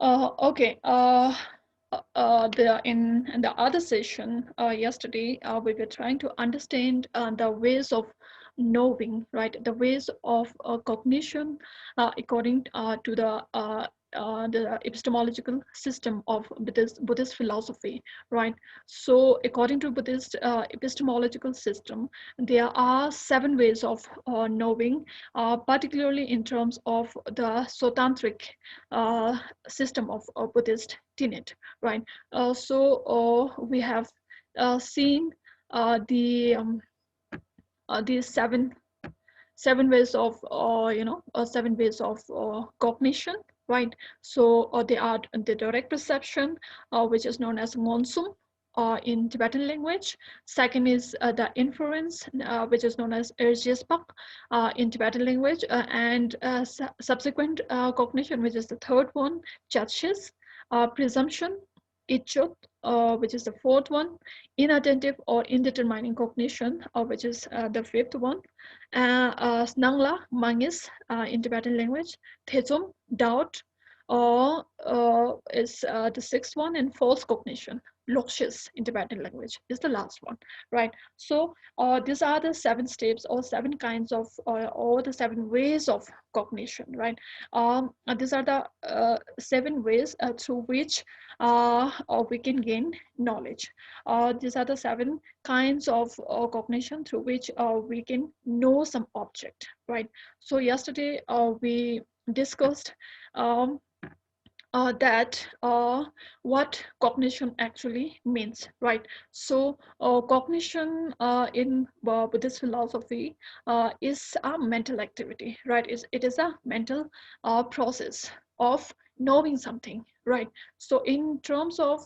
Okay. In the other session yesterday, we were trying to understand the ways of knowing, right? The ways of cognition according to the epistemological system of Buddhist philosophy, right? So, according to Buddhist epistemological system, there are 7 ways of knowing, particularly in terms of the Sotantric uh, system of Buddhist tenet, right? We have seen the these seven ways of 7 ways of cognition, right? So they are the direct perception, which is known as monsum in Tibetan language. Second is the inference, which is known as erjespak in Tibetan language, and subsequent cognition, which is the third one, judges, presumption, ichot, which is the fourth one, inattentive or indetermining cognition, which is the fifth one, Snangla, Mangis in Tibetan language, Thechum, doubt, or is the sixth one, and false cognition, Lokshis in Tibetan language is the last one, right? So these are the 7 steps or 7 kinds of, or the 7 ways of cognition, right? These are the 7 ways through which we can gain knowledge. These are the 7 kinds of cognition through which we can know some object, right? So yesterday we discussed um, that what cognition actually means, right? So cognition in Buddhist philosophy is a mental activity, right? It is a mental process of knowing something, right? So in terms of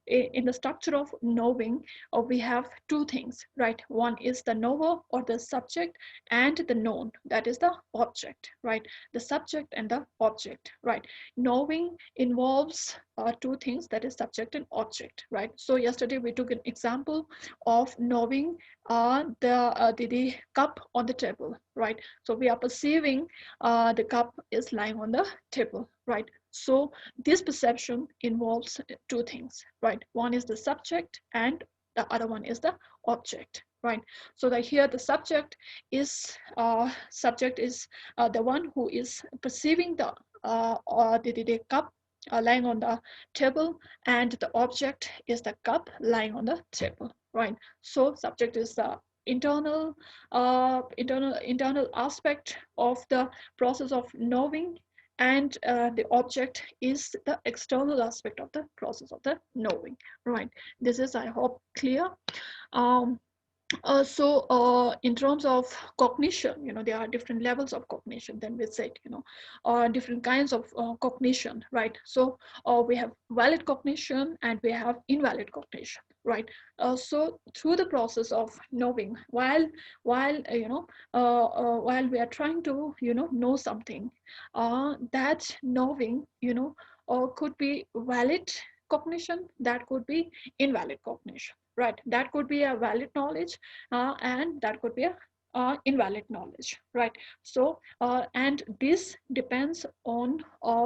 in the structure of knowing, we have 2 things, right? One is the knower or the subject, and the known, that is the object, right? The subject and the object, right? Knowing involves 2 things, that is subject and object, right? So yesterday we took an example of knowing the cup on the table, right? So we are perceiving the cup is lying on the table, right? So this perception involves 2 things, right? One is the subject and the other one is the object, right? So that here the subject is the one who is perceiving the cup lying on the table, and the object is the cup lying on the table, right? So subject is the internal aspect of the process of knowing, and the object is the external aspect of the process of the knowing, right? This is, I hope, clear. um, in terms of cognition, there are different levels of cognition. Then we said, different kinds of cognition, right? So we have valid cognition and we have invalid cognition, right? So through the process of knowing, while we are trying to, know something, that knowing, could be valid cognition, that could be invalid cognition, right? That could be a valid knowledge, and that could be a invalid knowledge, right? So and this depends on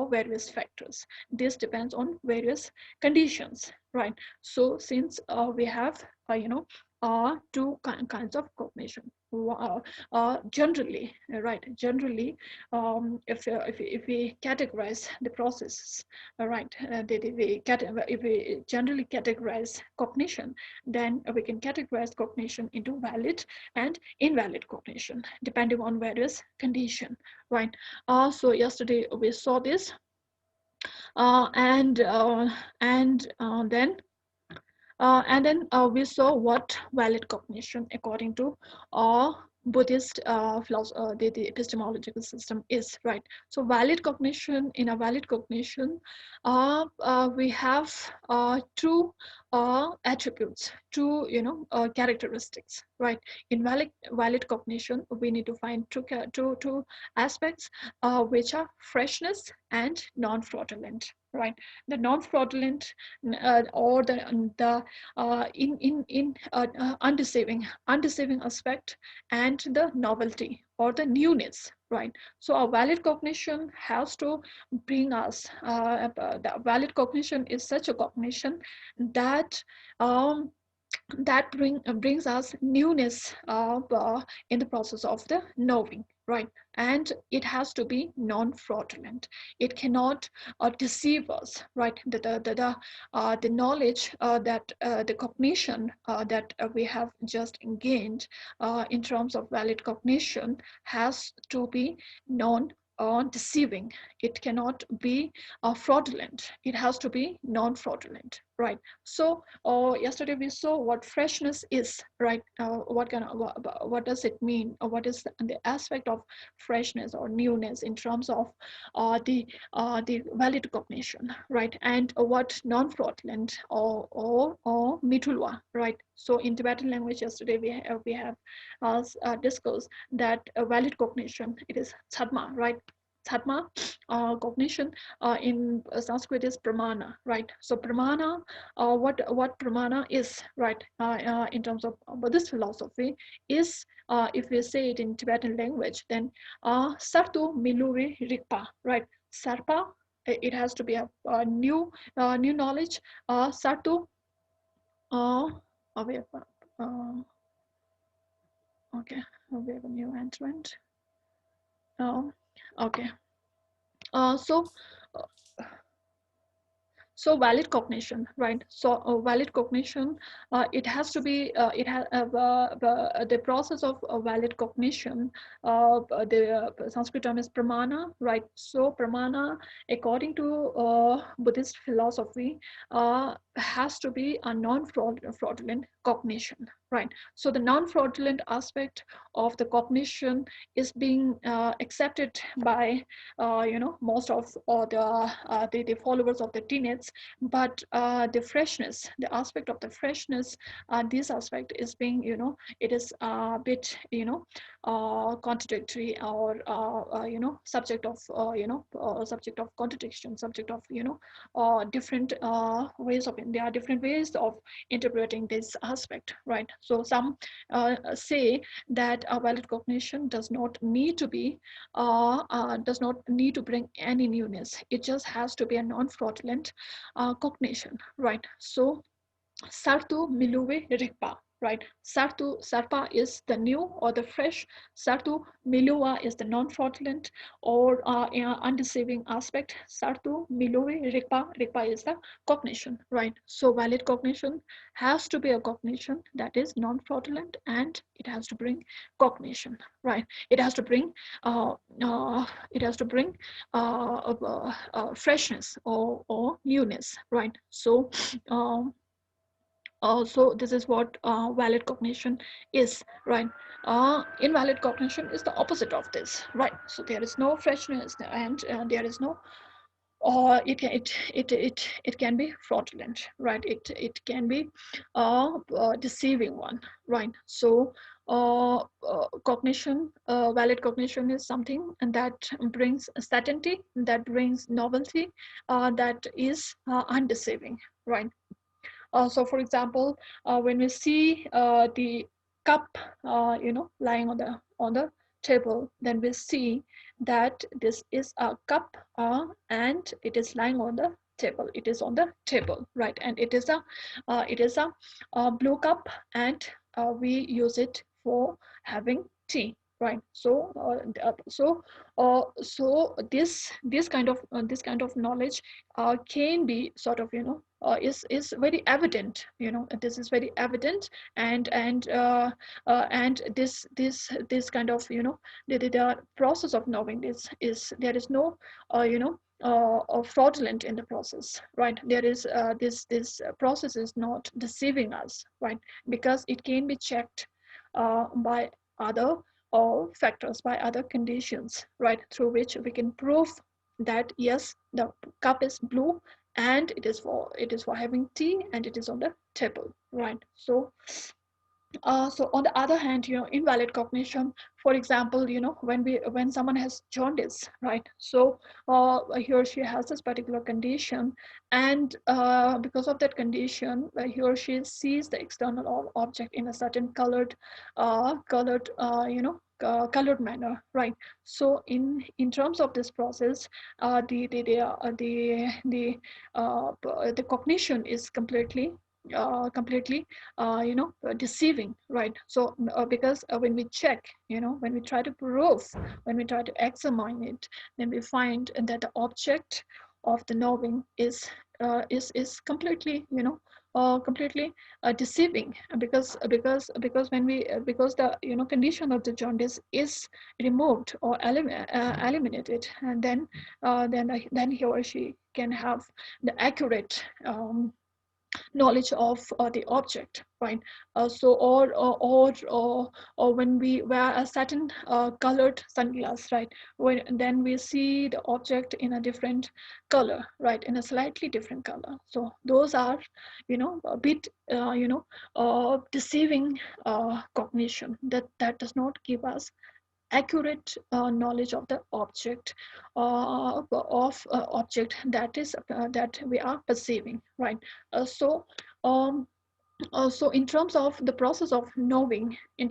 various factors. This depends on various conditions, right? So since we have 2 kinds of cognition, generally, right? Generally, if we categorize the processes, right? If we generally categorize cognition, then we can categorize cognition into valid and invalid cognition depending on various condition, right? So yesterday we saw this, uh, and uh, and then we saw what valid cognition according to Buddhist the epistemological system is, right? So valid cognition, in a valid cognition, we have 2 attributes, 2 characteristics, right? In valid cognition, we need to find two aspects, which are freshness and non-fraudulent, right? The non-fraudulent, or the in undeceiving aspect, and the novelty or the newness, right? So a valid cognition has to bring us, the valid cognition is such a cognition that um, brings us newness in the process of the knowing, right? And it has to be non-fraudulent. It cannot deceive us, right? The knowledge that the cognition that we have just gained in terms of valid cognition has to be non deceiving. It cannot be fraudulent. It has to be non-fraudulent, right? So yesterday we saw what freshness is, right? What does it mean? Or what is the aspect of freshness or newness in terms of the valid cognition, right? And what non-fraudulent or mitulwa, right? So in Tibetan language yesterday we have discussed that valid cognition, it is chadma, right? Dharma, cognition in Sanskrit is pramana, right? So pramana, what pramana is, right? In terms of Buddhist philosophy, is if we say it in Tibetan language, then sartu miluri rikpa, right? Sarpa, it has to be a new knowledge. Sartu, we have, okay, we have a new entrant. Okay. So so valid cognition, right? So valid cognition, it has to be the process of valid cognition. The Sanskrit term is pramana, right? So pramana, according to Buddhist philosophy, has to be a non-fraudulent cognition, right? So the non-fraudulent aspect of the cognition is being accepted by most of the followers of the tenets, but the freshness, the aspect of the freshness, this aspect is being, it is a bit, contradictory, or subject of subject of contradiction, subject of different ways of, there are different ways of interpreting this aspect, right? So some say that a valid cognition does not need to be does not need to bring any newness. It just has to be a non-fraudulent cognition, right? So Sartu Miluve Rikpa, right? Sarpa is the new or the fresh. Sartu Miluva is the non-fraudulent or undeceiving aspect. Sartu Miluve Rikpa is the cognition, right? So valid cognition has to be a cognition that is non-fraudulent, and it has to bring cognition, right? It has to bring freshness or newness, right? So so this is what valid cognition is, right? Invalid cognition is the opposite of this, right? So there is no freshness, and there is no, or it can be fraudulent, right? It can be deceiving one, right? So cognition, valid cognition is something that brings certainty, that brings novelty, that is undeceiving, right? So for example, when we see the cup, lying on the table, then we see that this is a cup, and it is lying on the table. It is on the table, right? And it is a blue cup, and we use it for having tea, right? So this kind of knowledge can be sort of, is very evident, this is very evident. And this kind of, the process of knowing this is, there is no fraudulent in the process, right? There is this process is not deceiving us, right? Because it can be checked by other factors, by other conditions, right? Through which we can prove that yes, the cup is blue, and it is for having tea, and it is on the table, right? So so on the other hand, invalid cognition, for example, when someone has jaundice, right? So he or she has this particular condition, and because of that condition, he or she sees the external object in a certain colored colored manner, right? So in terms of this process, the cognition is completely deceiving, right? So because when we check, when we try to prove, when we try to examine it, then we find that the object of the knowing is completely completely deceiving, because when we because the condition of the jaundice is removed or eliminated, and then he or she can have the accurate knowledge of the object, right? So or when we wear a certain colored sunglass, right? When then we see the object in a different color, right? In a slightly different color. So those are, a bit, deceiving cognition that does not give us accurate knowledge of the object object that we are perceiving, right? So um, so in terms of the process of knowing, we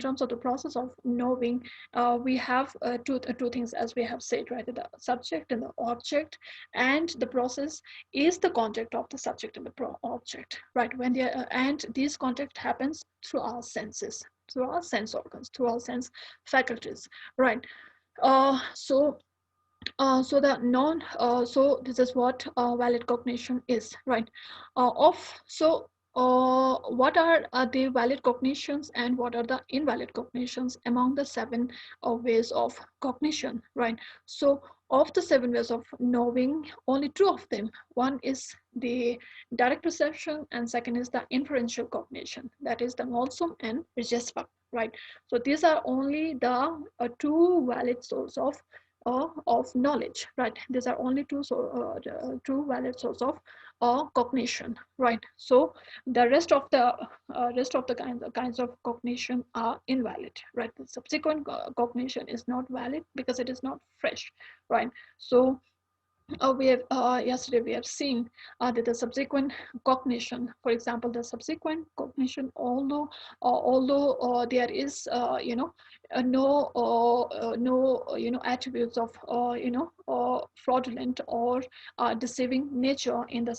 have two things, as we have said, right? The subject and the object, and the process is the contact of the subject and the object, right? And this contact happens through our senses, through our sense organs, through our sense faculties, right? So the non so this is what valid cognition is, right? Of so What are the valid cognitions and what are the invalid cognitions among the seven ways of cognition, right? So of the seven ways of knowing, only two of them, one is the direct perception and second is the inferential cognition, that is the Molsom and Regesbach, right? So these are only the two valid source of knowledge, right? These are only two valid source of cognition, right? So the rest of the kinds of cognition are invalid, right? The subsequent cognition is not valid because it is not fresh, right? So we have yesterday we have seen that the subsequent cognition, for example, the subsequent cognition, although there is no attributes of fraudulent or deceiving nature in the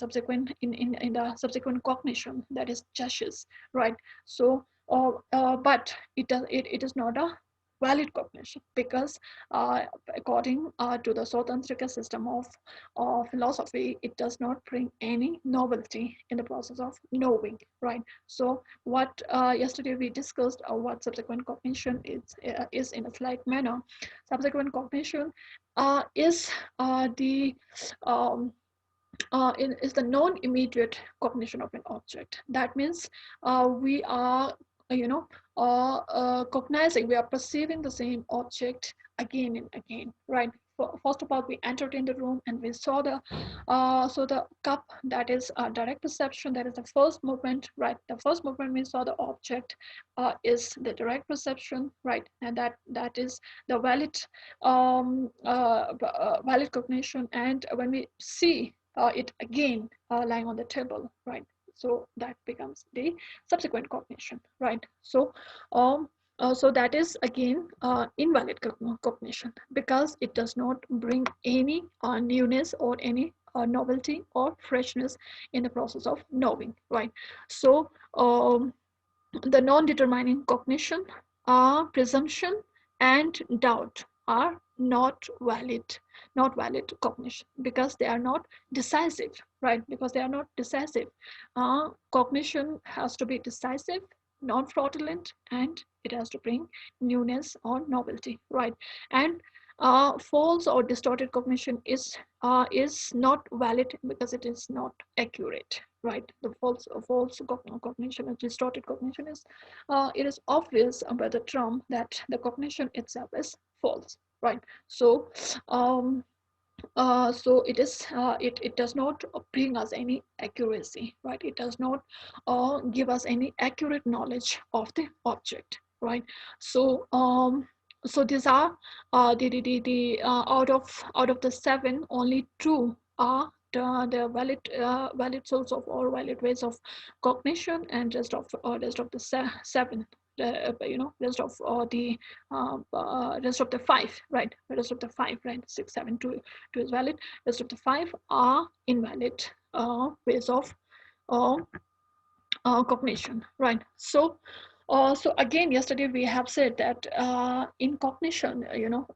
subsequent cognition, that is chassis, right? So but it is not a valid cognition because according to the Sotantrika system of philosophy, it does not bring any novelty in the process of knowing, right? So what yesterday we discussed what subsequent cognition is in a slight manner. Subsequent cognition is the is the non-immediate cognition of an object. That means we are, cognizing, we are perceiving the same object again and again, right? First of all, we entered in the room and we saw the cup. That is direct perception. That is the first movement, right? The first movement we saw the object is the direct perception, right? And that is the valid cognition. And when we see it again lying on the table, right? So that becomes the subsequent cognition, right? So that is again invalid cognition because it does not bring any newness or any novelty or freshness in the process of knowing, right? So the non-determining cognition, presumption, and doubt are not valid cognition because they are not decisive, right? Because they are not decisive. Cognition has to be decisive, non-fraudulent, and it has to bring newness or novelty, right? And false or distorted cognition is not valid because it is not accurate, right? The false cognition and distorted cognition is it is obvious by the term that the cognition itself is false, right? So it does not bring us any accuracy, right? It does not give us any accurate knowledge of the object, right? So so these are out of the seven, only two are the valid source of or valid ways of cognition, and rest of the seven rest of the rest of the five, right? Rest of the five, right? 6, 7, 2, 2 is valid. Rest of the five are invalid ways of uh, cognition, right? So again, yesterday we have said that in cognition,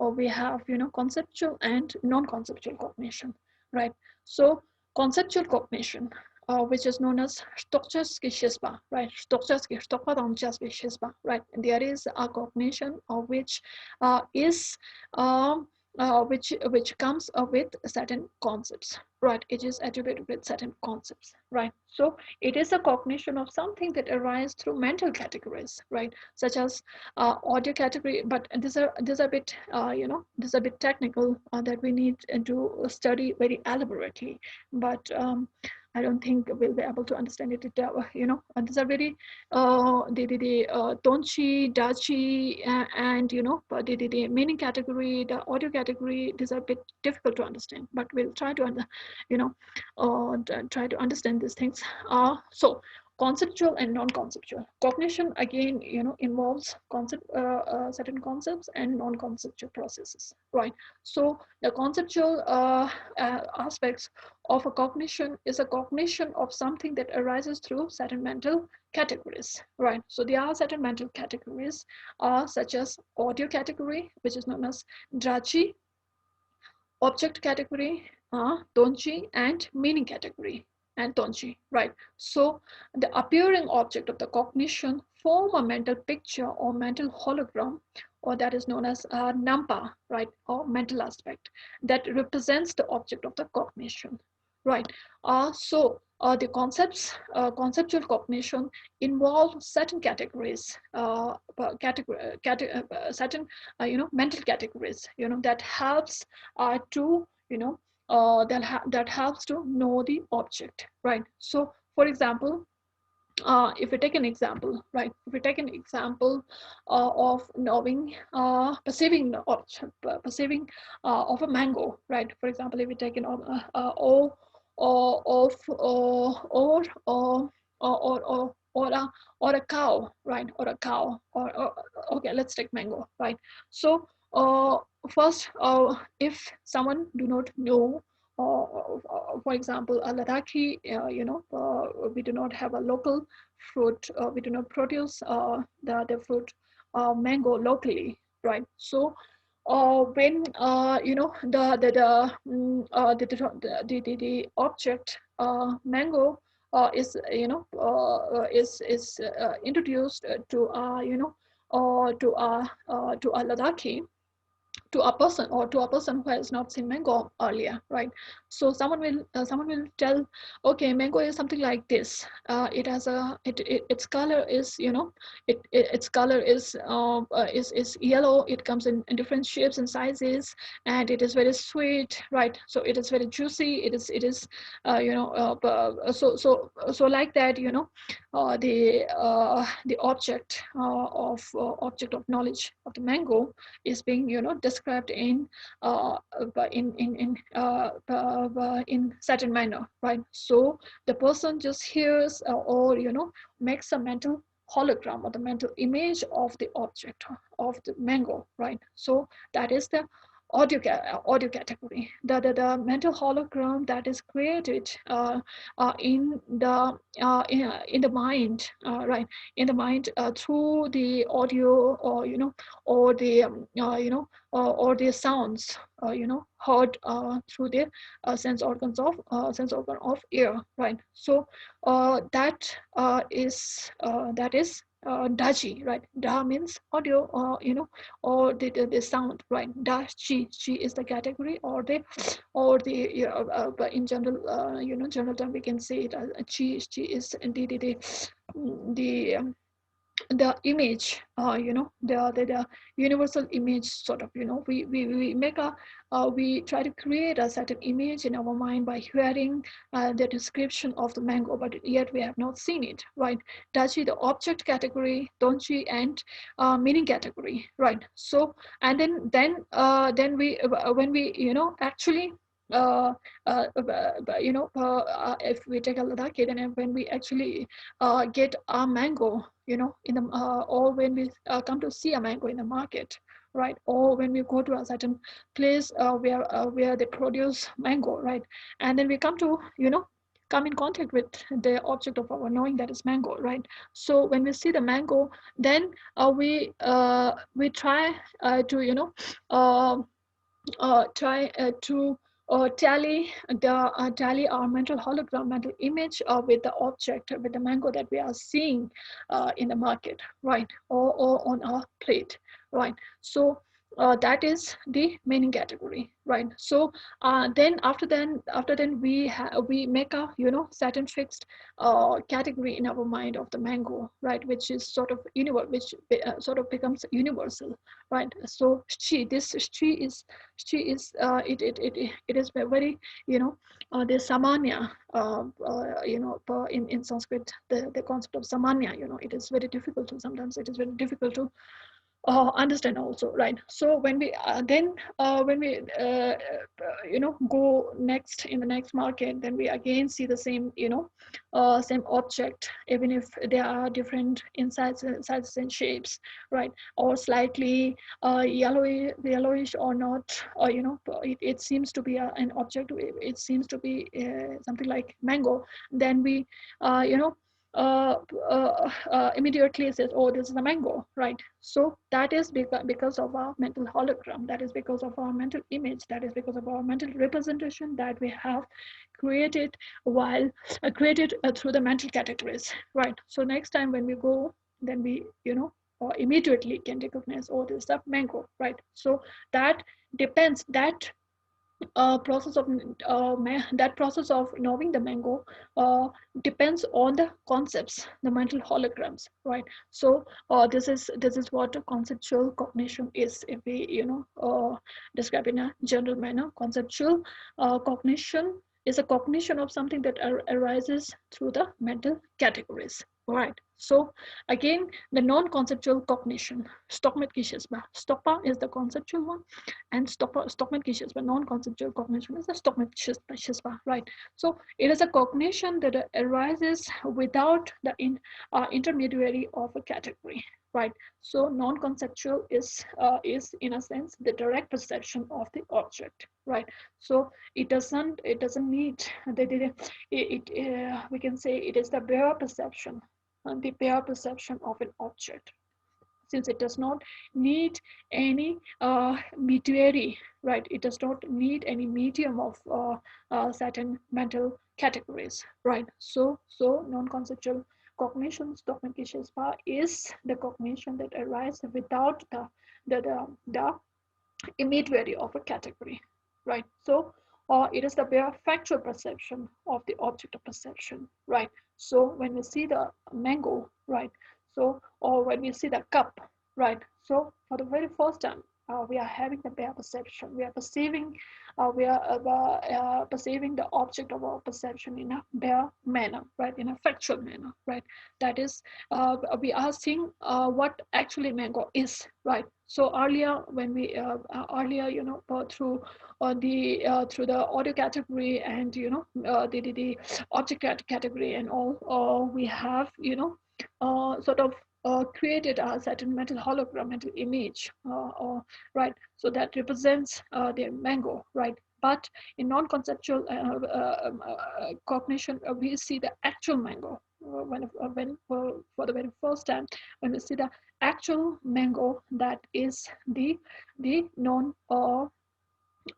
we have, conceptual and non-conceptual cognition, right? So conceptual cognition, which is known as Stochastische, right? Stochastische, right? There is a cognition of which is which comes with certain concepts, right? It is attributed with certain concepts, right? So it is a cognition of something that arises through mental categories, right? Such as audio category, but these are a bit, this is a bit technical that we need to study very elaborately. But I don't think we'll be able to understand it. And these are very the tonchi, dachi, and the meaning category, the audio category. These are a bit difficult to understand, but we'll try to try to understand these things. So conceptual and non-conceptual cognition, again, involves certain concepts and non-conceptual processes, right? So the conceptual aspects of a cognition is a cognition of something that arises through certain mental categories, right? So there are certain mental categories such as audio category, which is known as drachi, object category, donchi, and meaning category, and tonchi, right? So the appearing object of the cognition form a mental picture or mental hologram, or that is known as nampa, right? Or mental aspect that represents the object of the cognition, right? The conceptual cognition involve certain categories, certain mental categories, that helps to that helps to know the object, right? So, for example, if we take an example, right? If we take an example of knowing, perceiving of a mango, right? For example, if we take an of or a cow, right? Or a cow, or okay, let's take mango, right? So first, if someone do not know, for example, a Ladakhi, we do not have a local fruit. We do not produce the fruit mango locally, right? So when the object mango is introduced to to a Ladakhi, to a person, or to a person who has not seen mango earlier, right? So someone will tell, okay, mango is something like this. It has its color is, its color is yellow. It comes in different shapes and sizes, and it is very sweet, right? So it is very juicy. It is so like that, the object of knowledge of the mango is being, described in certain manner, right? So the person just hears, or makes a mental hologram or the mental image of the object of the mango, right? So that is the audio category, the mental hologram that is created in the mind, right? In the mind, through the audio, or the or the sounds, heard through the sense organ of ear, right? So that is daji, right? Da means audio, or the sound, right? Da chi is the category, or the but in general, general term, we can say it as chi is indeed the image, the universal image, sort of, we make a we try to create a certain image in our mind by hearing the description of the mango, but yet we have not seen it, right? Dachi, the object category, donchi, and meaning category, right? So, and then we when we actually if we take a Ladakhi, then when we actually get a mango, in the or when we come to see a mango in the market, right? Or when we go to a certain place where they produce mango, right? And then we come in contact with the object of our knowing, that is mango, right? So when we see the mango, then we try to try to tally our mental hologram, mental image with the object, with the mango that we are seeing in the market, right, or on our plate, right? So that is the meaning category, right? So then we make a certain fixed category in our mind of the mango, right, which is sort of universal, which sort of becomes universal, right? So it is very the samanya in Sanskrit, the concept of samanya, it is very difficult to sometimes it is very difficult to understand also, right? So when we go next in the next market, then we again see the same same object, even if there are different insides, sizes and shapes, right? Or slightly yellowish or not, or it seems to be an object, it seems to be something like mango. Then we uh, immediately says, oh, this is a mango, right? So that is because of our mental hologram, that is because of our mental image, that is because of our mental representation that we have created while created through the mental categories, right? So next time when we go, then we or immediately can recognize, oh, this is a mango, right? So that depends, that process of knowing the mango depends on the concepts, the mental holograms, right? So this is what a conceptual cognition is, if we describe in a general manner. Conceptual cognition is a cognition of something that arises through the mental categories, right? So again, the non-conceptual cognition, Stockman is the conceptual one, and Stockman Kishispa, non-conceptual cognition is the Stockman Kishispa, right? So it is a cognition that arises without the intermediary of a category, right? So non-conceptual is in a sense the direct perception of the object, right? So it doesn't need we can say it is the bare perception, the bare perception of an object, since it does not need any mediary, right? It does not need any medium of certain mental categories, right? So non-conceptual cognition, Stockman-Kishespa, is the cognition that arises without the intermediary of a category, right? So it is the bare factual perception of the object of perception, right? So when we see the mango, right? So, or when we see the cup, right? So for the very first time, we are having the bare perception. We are perceiving the object of our perception in a bare manner, right? In a factual manner, right? That is, we are seeing what actually mango is, right? So earlier, when we earlier, through through the audio category and the object category and all, we have sort of created a certain mental hologram, mental image, right? So that represents the mango, right? But in non-conceptual cognition, we see the actual mango when for the very first time, when we see the actual mango, that is the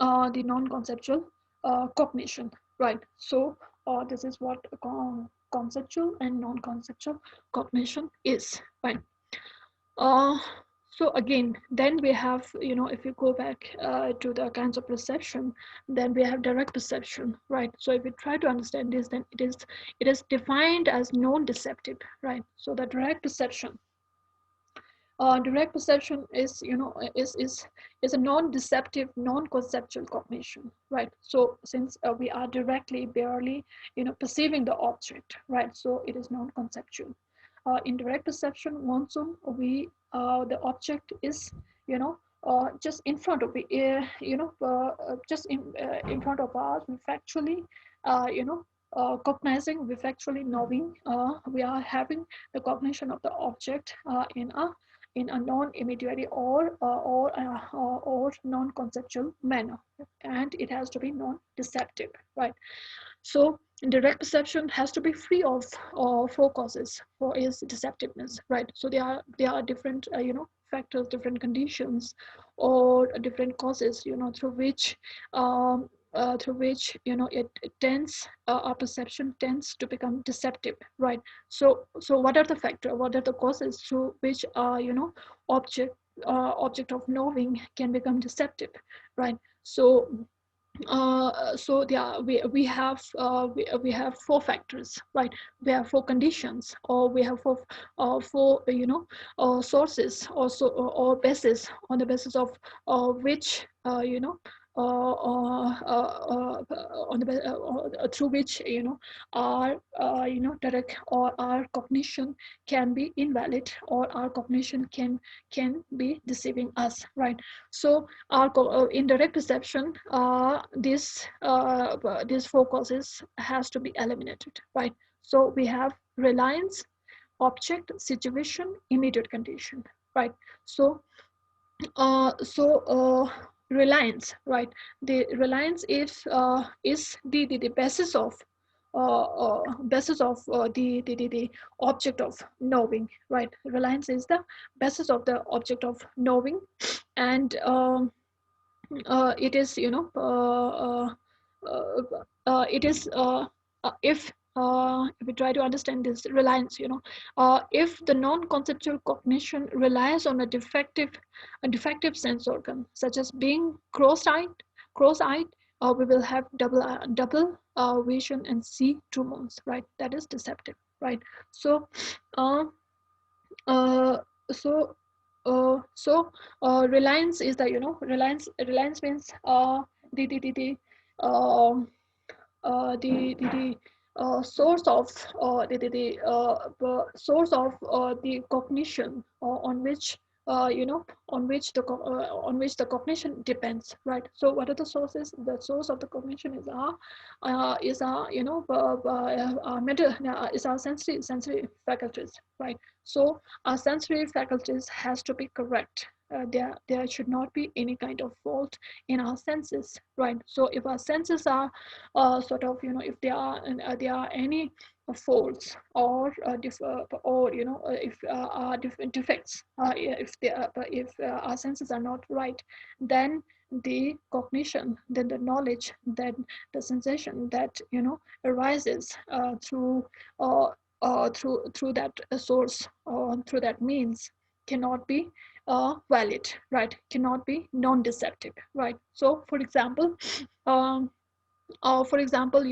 non-conceptual cognition, right? So this is what conceptual and non-conceptual cognition is, right? Uh, so again, then we have, if you go back to the kinds of perception, then we have direct perception, right? So if we try to understand this, then it is defined as non-deceptive, right? So the direct perception is is a non-deceptive, non-conceptual cognition, right? So since we are directly, barely perceiving the object, right? So it is non-conceptual. In direct perception, monsoon, we the object is just in front of just in front of us, we factually cognizing, we factually knowing, we are having the cognition of the object in a non-immediate or non-conceptual manner, and it has to be non-deceptive, right? So direct perception has to be free of four causes for its deceptiveness, right? So there are different factors, different conditions, or different causes, through which it tends our perception tends to become deceptive, right? So what are the factors, what are the causes through which object object of knowing can become deceptive, right? So yeah, we have four factors, right? We have four conditions, or we have four sources, or basis, on the basis of which on the through which our direct, or our cognition can be invalid, or our cognition can be deceiving us, right? So our indirect perception, these four causes has to be eliminated, right? So we have reliance, object, situation, immediate condition, right? So reliance, right? The reliance is the basis of the object of knowing, right? Reliance is the basis of the object of knowing, and it is it is if we try to understand this reliance, if the non-conceptual cognition relies on a defective sense organ, such as being cross-eyed, we will have double vision and see two moons, right? That is deceptive, right? So uh, uh, so reliance is the reliance means the um, source of source of the cognition, on which the cognition depends, right? So what are the sources? The source of the cognition is our is our sensory faculties, right? So our sensory faculties has to be correct. There should not be any kind of fault in our senses, right? So if our senses are if there are any faults, or if are different defects, if our senses are not right, then the cognition, then the knowledge, then the sensation that arises uh, through that source, or through that means, cannot be valid, right? Cannot be non-deceptive, right? So um, for example,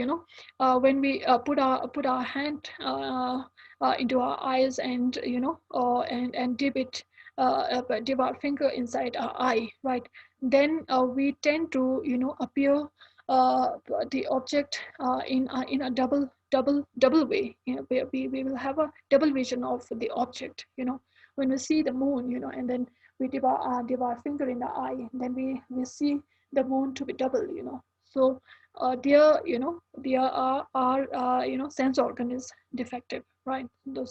when we put our hand into our eyes, and and dip our finger inside our eye, right? Then we tend to appear uh, the object in a double way. We will have a double vision of the object. When we see the moon, and then we dip our finger in the eye, then we see the moon to be double. So there are our sense organ is defective, right? The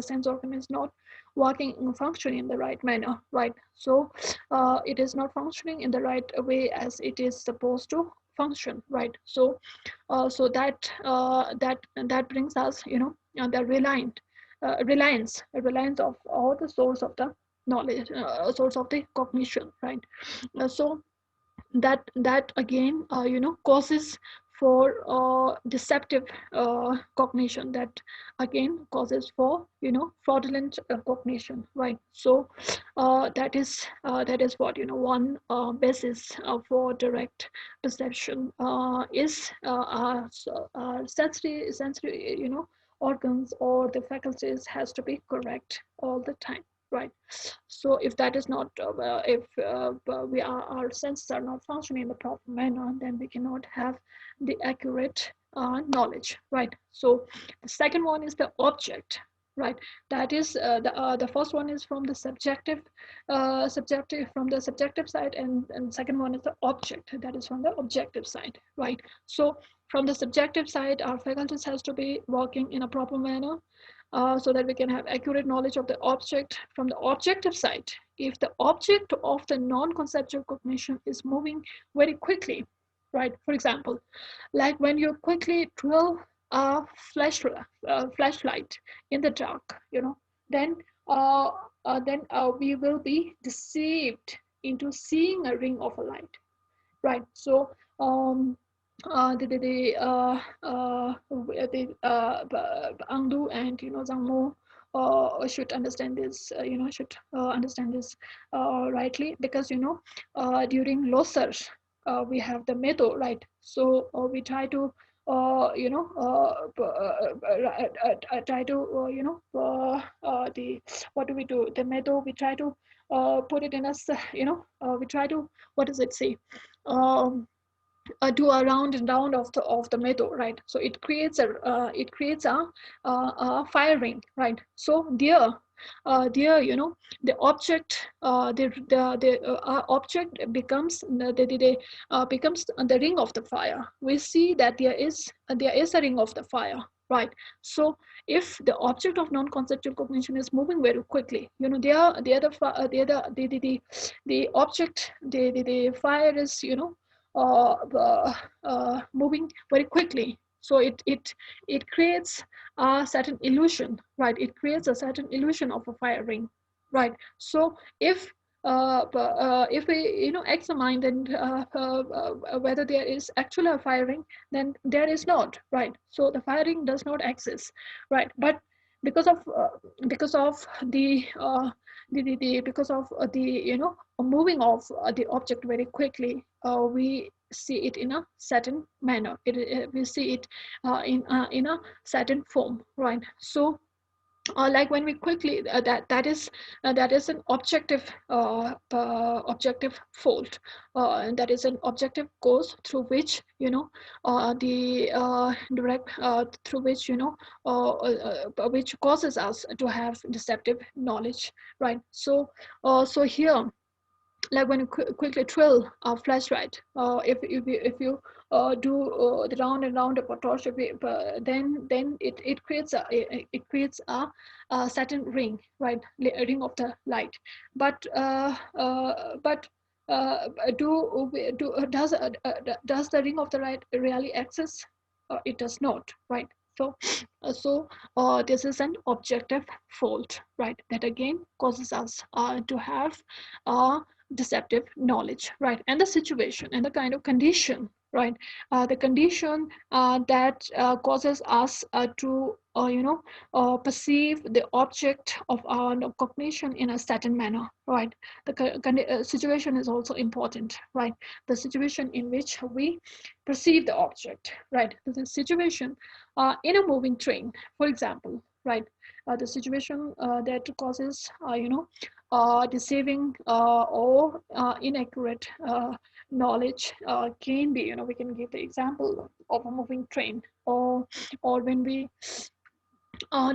sense organ is not working and functioning in the right manner, right? So it is not functioning in the right way as it is supposed to function, right? So that brings us the reliance of all the source of the knowledge, source of the cognition, right? So that again causes for deceptive cognition, that again causes for fraudulent cognition, right? So that is what one basis for direct perception is our sensory organs, or the faculties has to be correct all the time, right? So if that is not, if our senses are not functioning in the proper manner, then we cannot have the accurate knowledge, right? So the second one is the object, right? That is the first one is from the subjective from the subjective side, and second one is the object, that is from the objective side, right? So from the subjective side, our faculties has to be working in a proper manner, so that we can have accurate knowledge of the object. From the objective side, if the object of the non-conceptual cognition is moving very quickly, right? For example, like when you quickly drill a flashlight in the dark, then uh, we will be deceived into seeing a ring of a light, right? So Angdu and Zhangmo should understand this, understand this rightly, because during low surge we have the meadow, right? So we try to try to the what do we do? The meadow, we try to put it in a we try to, what does it say? Um, do a round and round of the meadow, right? So it creates a fire ring, right? So there, the object, the object becomes becomes the ring of the fire. We see that there is a ring of the fire, right? So if the object of non-conceptual cognition is moving very quickly, the object, the fire is moving very quickly. So it creates a certain illusion, right? It creates a certain illusion of a fire ring, right? So if we examine then whether there is actually a firing, then there is not, right? So the firing does not exist, right? But because of because of the moving of the object very quickly, we see it in a certain manner. We see it in a certain form, right? So like when we quickly that is an objective fault, and that is an objective cause through which the direct through which which causes us to have deceptive knowledge, right? So here, like when you quickly drill a flashlight, if you do the round and round of a torch, then it creates a certain ring, right? A ring of the light. But does the ring of the light really exist? It does not, right? So this is an objective fault, right? That again causes us to have deceptive knowledge, right? And the situation and the kind of condition, right? The condition that causes us to perceive the object of our cognition in a certain manner, right? The situation is also important, right? The situation in which we perceive the object, right? The situation in a moving train, for example, right? The situation that causes deceiving or inaccurate knowledge can be, we can give the example of a moving train, or when we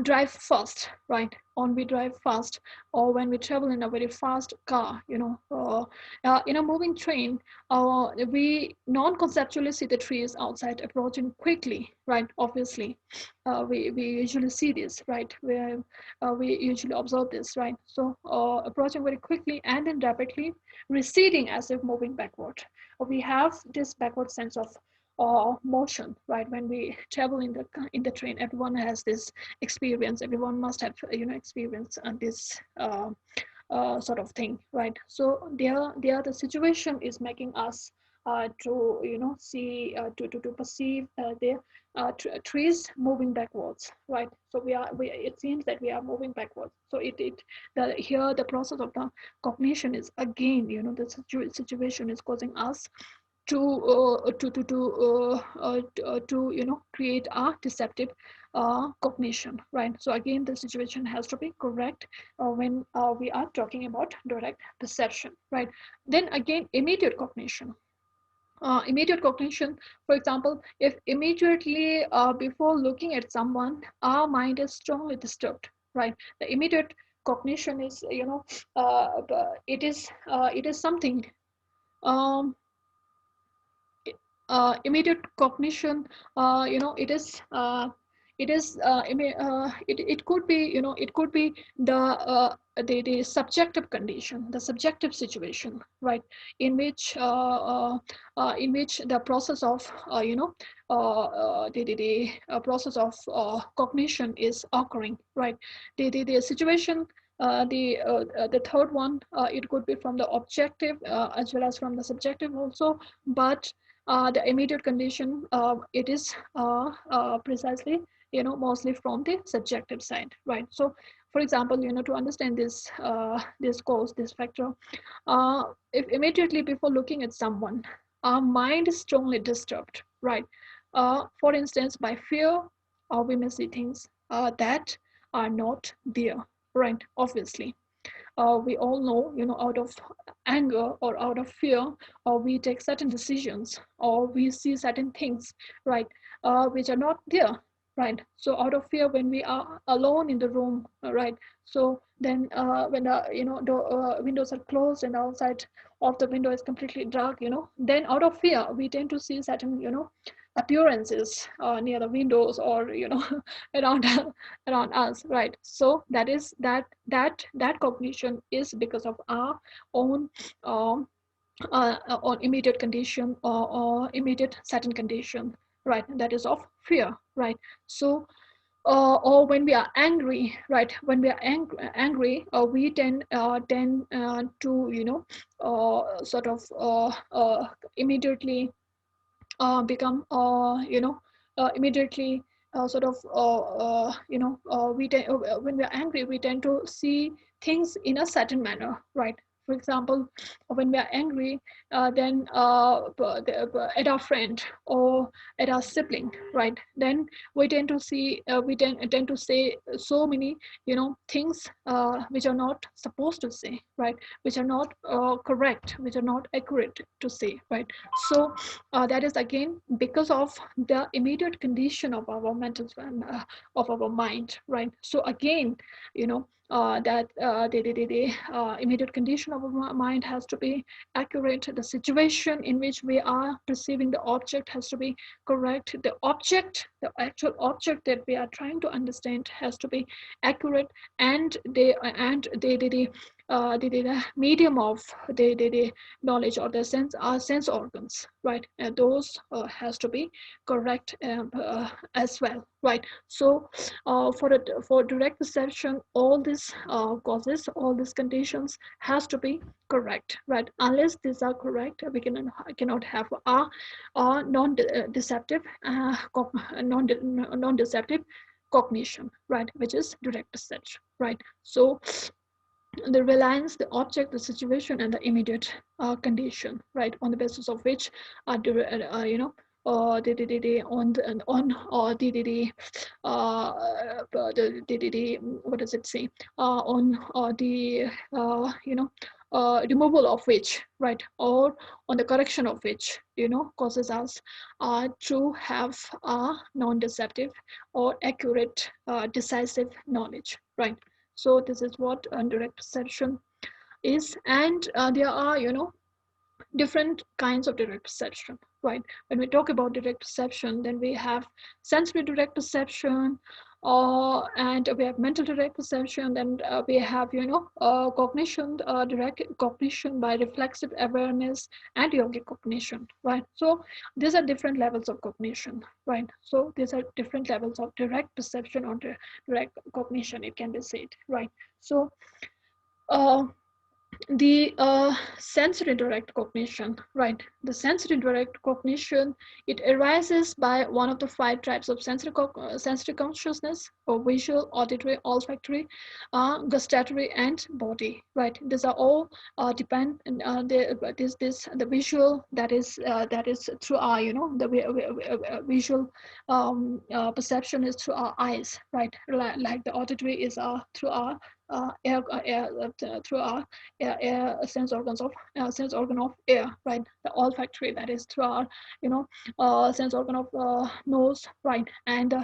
drive fast, right? On we drive fast, or when we travel in a very fast car, in a moving train, we non-conceptually see the trees outside approaching quickly, right? Obviously, we usually see this, right? We usually observe this, right? So approaching very quickly and then rapidly receding as if moving backward. We have this backward sense of motion, right? When we travel in the train, everyone has this experience. Everyone must have experience this sort of thing, right? So there the situation is making us to see to perceive the trees moving backwards, right? So it seems that we are moving backwards. So here the process of the cognition is again, the situation is causing us to create a deceptive cognition, right? So again, the situation has to be correct when we are talking about direct perception, right? Then again, immediate cognition. Immediate cognition, for example, if immediately before looking at someone, our mind is strongly disturbed, right? The immediate cognition is, it is something, um, immediate cognition, it could be, it could be the subjective condition, the subjective situation, right, in which the process of, the process of cognition is occurring, right? The situation, the third one, it could be from the objective, as well as from the subjective also, but the immediate condition, it is precisely, mostly from the subjective side, right? So for example, to understand this cause, this factor, if immediately before looking at someone, our mind is strongly disturbed, right? For instance, by fear, we may see things that are not there, right? Obviously, we all know, out of anger or out of fear, or we take certain decisions, or we see certain things, right, which are not there, right? So out of fear, when we are alone in the room, right, so then when the windows are closed and outside of the window is completely dark, then out of fear we tend to see certain, appearances near the windows, or around around us, right? So that cognition is because of our own, um, on immediate condition, or immediate certain condition, right? That is of fear, right? So or when we are angry, right? When we are angry, we tend to, sort of immediately become, immediately sort of, when we're angry, we tend to see things in a certain manner, right? For example, when we are angry, then at our friend or at our sibling, right? Then we tend to see, tend to say so many, things which are not supposed to say, right? Which are not correct, which are not accurate to say, right? So that is again because of the immediate condition of our of our mind, right? So again, that the immediate condition of our mind has to be accurate. The situation in which we are perceiving the object has to be correct. The object, the actual object that we are trying to understand, has to be accurate, and the medium of the knowledge, or the sense organs, right? And those has to be correct, as well, right? So for direct perception, all these causes, all these conditions has to be correct, right? Unless these are correct, we cannot have a non-deceptive, non-deceptive cognition, right? Which is direct perception, right? So the reliance, the object, the situation, and the immediate condition, right, on the basis of which, on what does it say, on the removal of which, right, or on the correction of which, causes us to have a non-deceptive or accurate, decisive knowledge, right? So this is what direct perception is, and there are, different kinds of direct perception, right? When we talk about direct perception, then we have sensory direct perception, and we have mental direct perception, then we have, cognition, direct cognition by reflexive awareness, and yogic cognition, right? So these are different levels of cognition, right? So these are different levels of direct perception, or direct cognition, it can be said, right? So uh, the sensory direct cognition, right? The sensory direct cognition, it arises by one of the five types of sensory consciousness, or visual, auditory, olfactory, gustatory, and body, right? These are all depend, and the visual, that is through our, the visual perception is through our eyes, right? Like the auditory is through our through our sense organ of air, right? The olfactory, that is through our, sense organ of nose, right? And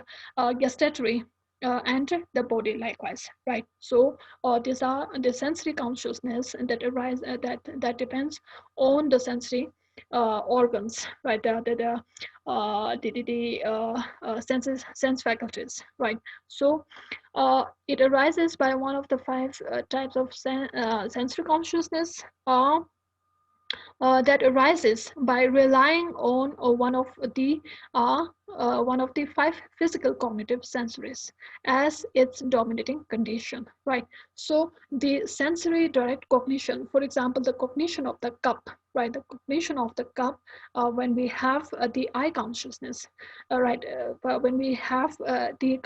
gustatory, and the body likewise, right? So these are the sensory consciousness that arise that depends on the sensory organs, right? The sense faculties, right? So it arises by one of the five types of sensory consciousness, that arises by relying on uh, one of the five physical cognitive sensories as its dominating condition, right? So the sensory direct cognition, for example, the cognition of the cup, right? The cognition of the cup, when we have the eye consciousness, right? When we have the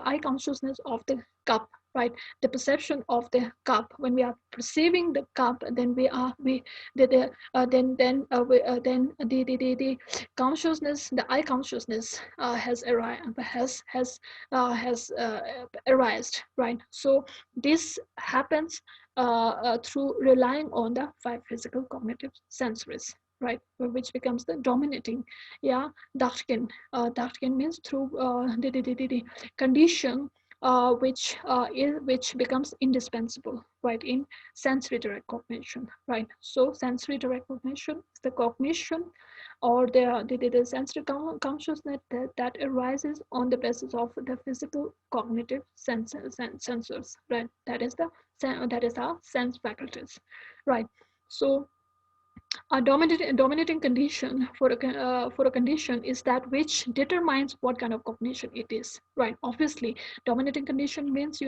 eye consciousness of the cup, right? The perception of the cup, when we are perceiving the cup, then then the consciousness, the eye consciousness has arisen, right? So this happens through relying on the five physical cognitive sensories, right? Which becomes the dominating, yeah, Dachtkin. Dachtkin means through the condition which becomes indispensable, right, in sensory direct cognition, right? So sensory direct cognition is the cognition or the sensory consciousness that arises on the basis of the physical cognitive sensors, right? That is our sense faculties, right? So a dominating condition for a condition is that which determines what kind of cognition it is, right? Obviously, dominating condition means,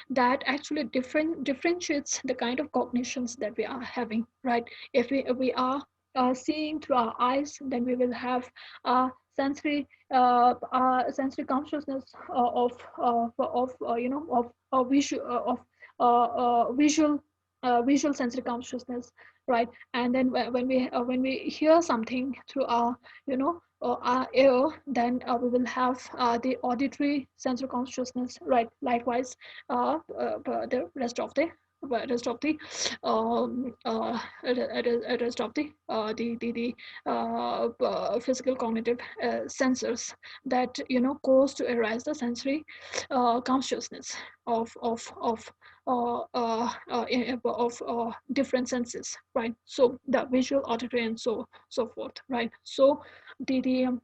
that actually differentiates the kind of cognitions that we are having, right? If we are seeing through our eyes, then we will have sensory sensory consciousness of visual visual sensory consciousness, right? And then when we hear something through our ear, then we will have the auditory sensory consciousness, right? Likewise, the rest of the rest of the physical cognitive sensors that cause to arise the sensory consciousness of different senses, right? So the visual, auditory, and so forth, right? So the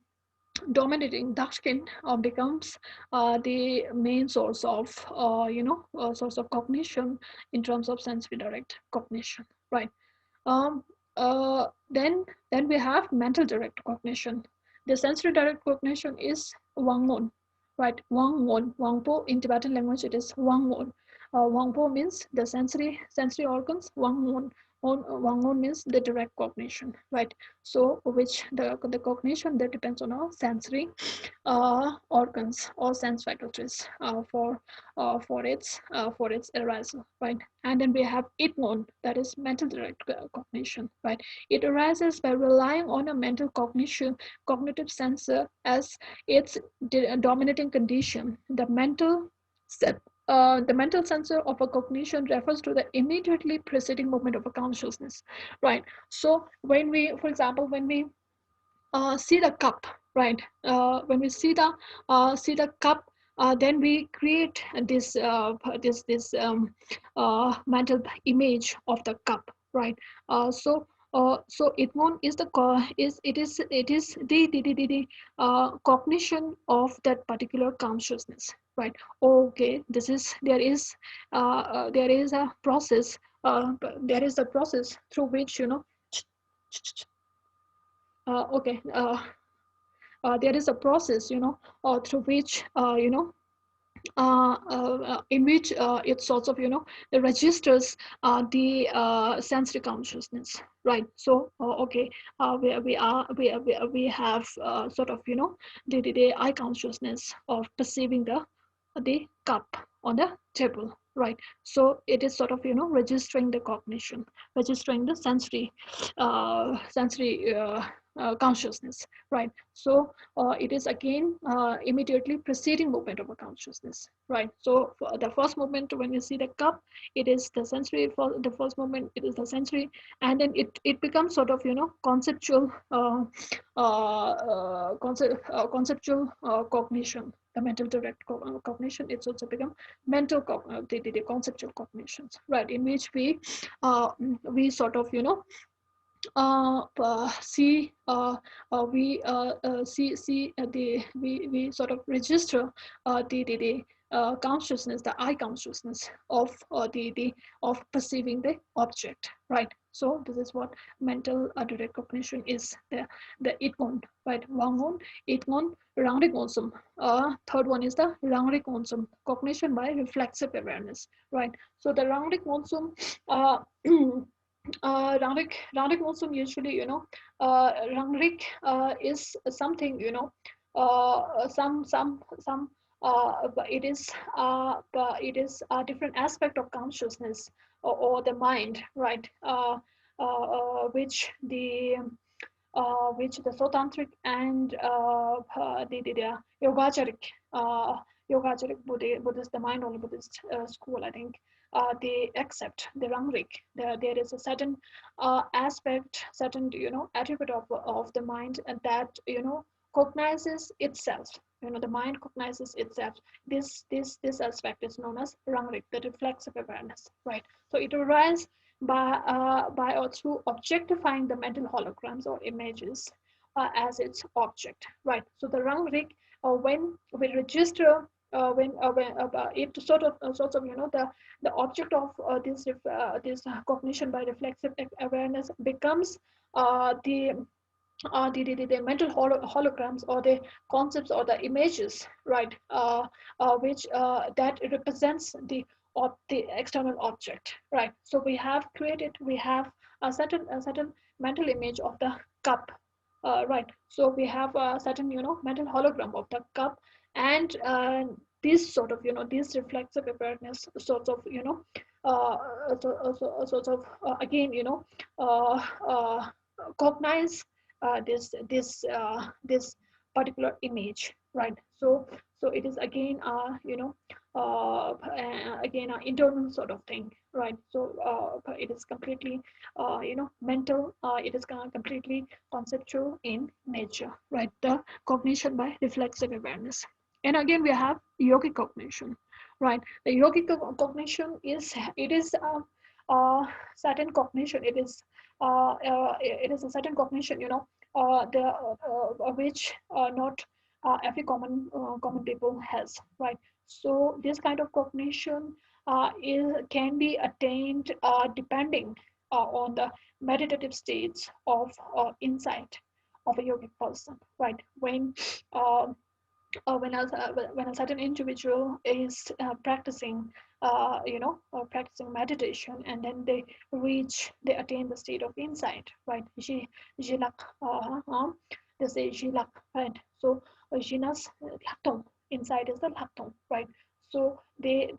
dominating dark skin becomes the main source of source of cognition in terms of sensory direct cognition, right? um, then we have mental direct cognition. The sensory direct cognition is Wangmon, right? Wangpo in Tibetan language it is Wangmon. Wangpo means the sensory organs. Wangmon means the direct cognition, right? So which the cognition that depends on our sensory organs or sense faculties for its arousal, right? And then we have Itmon, that is mental direct cognition, right? It arises by relying on a mental cognitive sensor as its dominating condition. The mental sensor of a cognition refers to the immediately preceding moment of a consciousness, right? So when we, for example, when we see the cup, right? When we see the cup, then we create this mental image of the cup, right? So it won't is the is it is the cognition of that particular consciousness, right? Okay, there is a process. There is a process through which okay there is a process through which in which it sorts of it registers the sensory consciousness, right? So okay, we have sort of the eye consciousness of perceiving the cup on the table, right? So it is sort of registering the cognition, registering the sensory consciousness, right? So it is again immediately preceding movement of a consciousness, right? So for the first movement, when you see the cup, it is the sensory. For the first movement, it is the sensory, and then it becomes sort of, conceptual, conceptual cognition. The mental direct cognition, it's also become mental the conceptual cognitions, right? In which we sort of, see see the we sort of register the consciousness, the eye consciousness of the of perceiving the object, right? So this is what mental direct cognition is. The itgon, right? Wangon, itgon, rangrik. Third one is the rangrik cognition by reflexive awareness, right? So the rangrik uh, Rangrik also usually, Rangrik is something, but it is a different aspect of consciousness, or the mind, right? Which the Sotantric and the Yogacharik Buddhist, the mind only Buddhist school, I think, they accept the Rangrik. There is a certain aspect, certain, attribute of the mind, and that, cognizes itself. The mind cognizes itself. This aspect is known as Rangrik, the reflexive awareness, right? So it arises by or through objectifying the mental holograms or images as its object, right? So the Rangrik, when we register, when it sort of, the object of this cognition by reflexive awareness becomes the mental holograms, or the concepts, or the images, right? Which that represents the external object, right? So we have a certain mental image of the cup, right? So we have a certain, mental hologram of the cup, and this sort of, this reflexive awareness sort of, sort of again, uh, uh, cognize this particular image, right? So it is again, again an internal sort of thing, right? So it is completely, mental. It is completely conceptual in nature, right? The cognition by reflexive awareness. And again, we have yogic cognition, right? The yogic cognition is certain cognition. It is a certain cognition, the which not every common people has, right? So this kind of cognition can be attained depending on the meditative states of insight of a yogic person, right? Uh, when a certain individual is practicing meditation, and then they attain the state of insight, right? Jilak, they say jilak, right? So jinas laktong, inside is the laktong, right? So they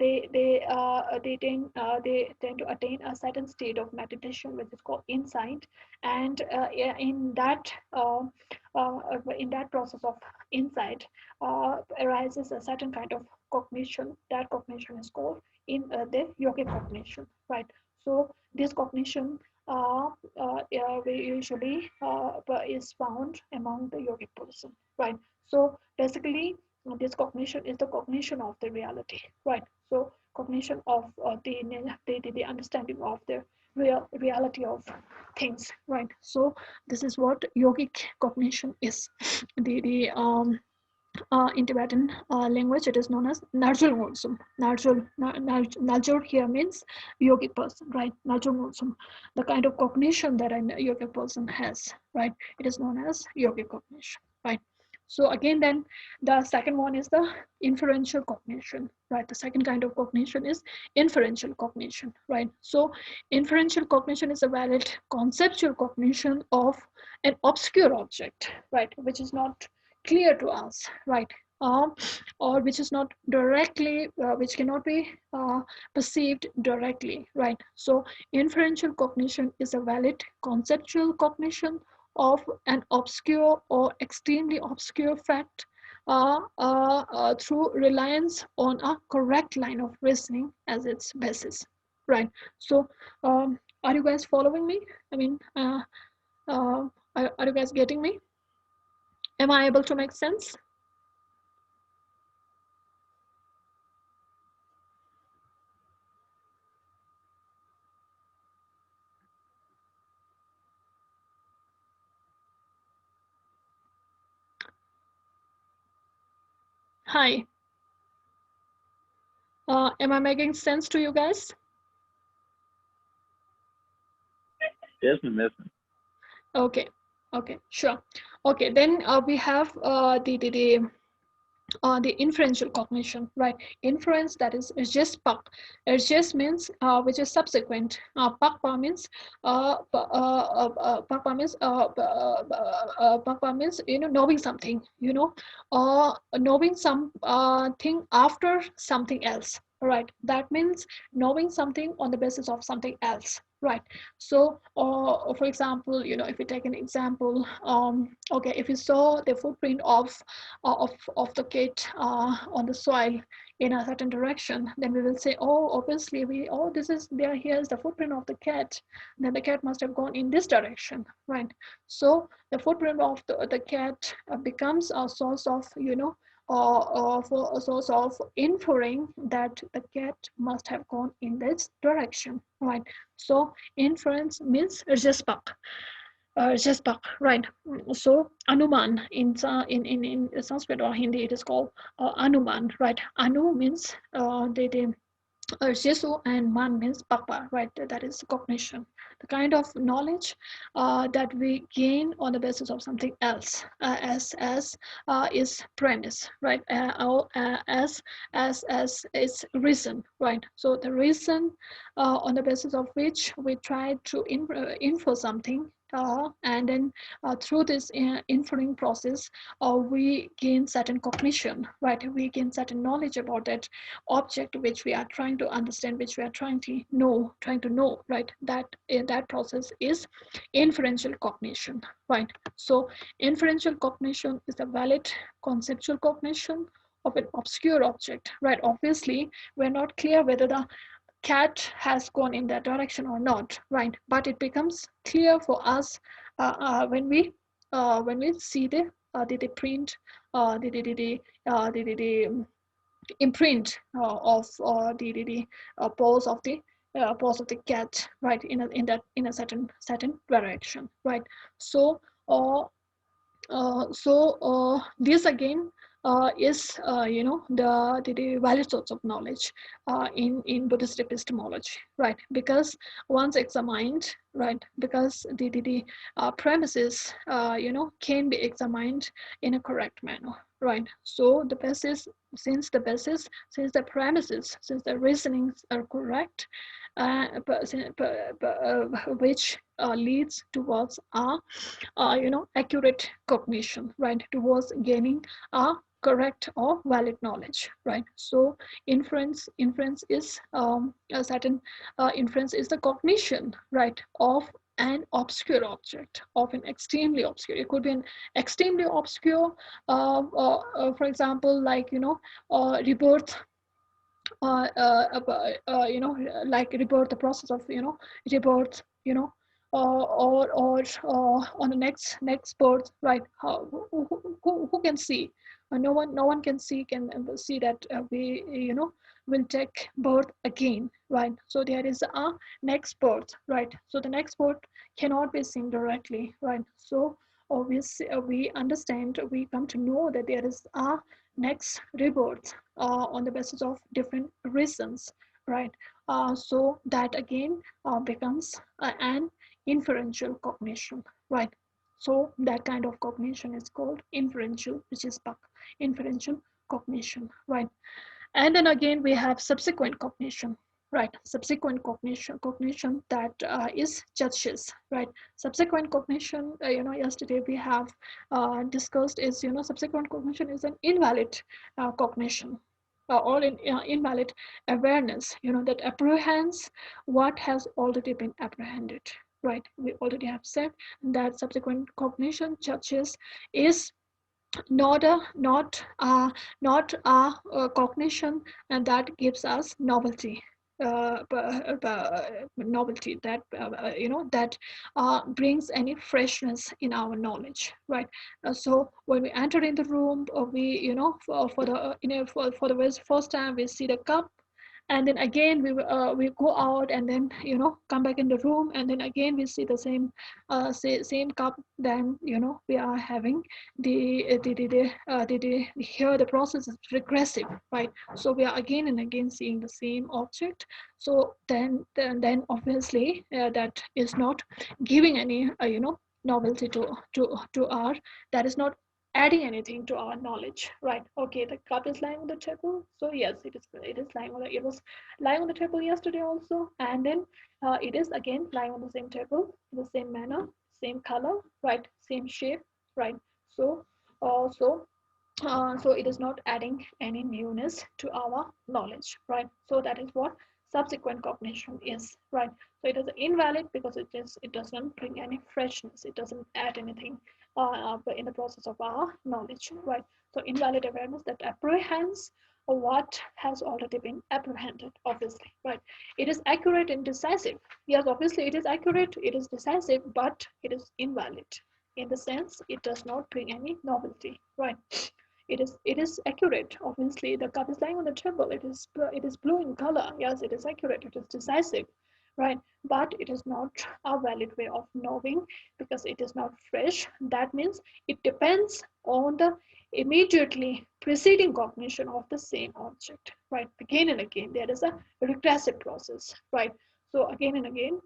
tend to attain a certain state of meditation, which is called insight, and in that process of insight arises a certain kind of cognition. That cognition is called in the yogic cognition, right? So this cognition we usually is found among the yogic person, right? So basically, this cognition is the cognition of the reality, right? So cognition of the understanding of the reality of things, right? So this is what yogic cognition is. In Tibetan language, it is known as Narjul Ngolsum. Narjul here means yogic person, right? Narjul Ngolsum. The kind of cognition that a yogic person has, right? It is known as yogic cognition, right? So again, then the second one is the inferential cognition, right? The second kind of cognition is inferential cognition, right? So inferential cognition is a valid conceptual cognition of an obscure object, right? Which is not clear to us, right? Or which is not directly, which cannot be perceived directly, right? So inferential cognition is a valid conceptual cognition of an obscure or extremely obscure fact through reliance on a correct line of reasoning as its basis, right? So, are you guys following me? I mean, are you guys getting me? Am I able to make sense? Hi. Am I making sense to you guys? Yes, Miss. Okay. Okay. Sure. Okay. Then we have the inferential cognition, right? Inference, that is just pak. It just means which is subsequent. Pakpa means pakpa means pakpa means knowing something, or knowing some thing after something else. Right. That means knowing something on the basis of something else. Right. So, for example, if we take an example, okay, if you saw the footprint of the kit on the soil in a certain direction, then we will say, oh, obviously this is there. Here's the footprint of the cat. Then the cat must have gone in this direction, right? So the footprint of the cat becomes a source of for a source of inferring that the cat must have gone in this direction, right? So inference means respa, right? So Anuman in Sanskrit or Hindi it is called Anuman, right? Anu means the Jesu, and Man means Papa, right? That is cognition, the kind of knowledge that we gain on the basis of something else, as is premise, right? Or as its reason, right? So the reason on the basis of which we try to infer something. And then through this inferring process, we gain certain cognition, right? We gain certain knowledge about that object which we are trying to understand, which we are trying to know, right? That in that process is inferential cognition, right? So inferential cognition is a valid conceptual cognition of an obscure object, right? Obviously we're not clear whether the cat has gone in that direction or not, right? But it becomes clear for us when we see the print, the imprint of the paws of the cat, right? In a certain direction, right? So uh, this again is the valid source of knowledge in Buddhist epistemology, right? Because once examined, right? Because the premises can be examined in a correct manner, right? So the basis, since the premises, since the reasonings are correct, which leads towards accurate cognition, right? Towards gaining a correct or valid knowledge, right? So inference is a certain inference is the cognition, right, of an obscure object, of an extremely obscure. It could be an extremely obscure, for example, like rebirth, like rebirth, the process of rebirth, or on the next birth, right? Who can see? No one can see that we will take birth again, right? So there is a next birth, right? So the next birth cannot be seen directly, right? So we understand, we come to know that there is a next rebirth on the basis of different reasons, right? So that again becomes an inferential cognition, right? So that kind of cognition is called inferential, which is inferential cognition, right? And then again we have subsequent cognition, right? Subsequent cognition that is judges, right? Subsequent cognition, yesterday we have discussed is, subsequent cognition is an invalid cognition, or invalid awareness, that apprehends what has already been apprehended, right? We already have said that subsequent cognition judges is not a cognition, and that gives us novelty, novelty that that brings any freshness in our knowledge, right? So when we enter in the room, we for the for the first time we see the cup, and then again we go out, and then come back in the room, and then again we see the same cup. Then we are having here the process is regressive, right? So we are again and again seeing the same object. So then obviously that is not giving any novelty to our, that is not adding anything to our knowledge, right? Okay, the cup is lying on the table, so yes, it is lying on the, it was lying on the table yesterday also, and then it is again lying on the same table in the same manner, same color, right? Same shape, right? So so it is not adding any newness to our knowledge, right? So that is what subsequent cognition is, right? So it is invalid because it doesn't bring any freshness, it doesn't add anything in the process of our knowledge, right? So invalid awareness that apprehends what has already been apprehended, obviously, right? It is accurate and decisive. Yes, obviously it is accurate, it is decisive, but it is invalid in the sense it does not bring any novelty, right? It is accurate. Obviously, the cup is lying on the table. It is blue in color. Yes, it is accurate. It is decisive, right? But it is not a valid way of knowing because it is not fresh. That means it depends on the immediately preceding cognition of the same object, right? Again and again, there is a regressive process, right? So again and again,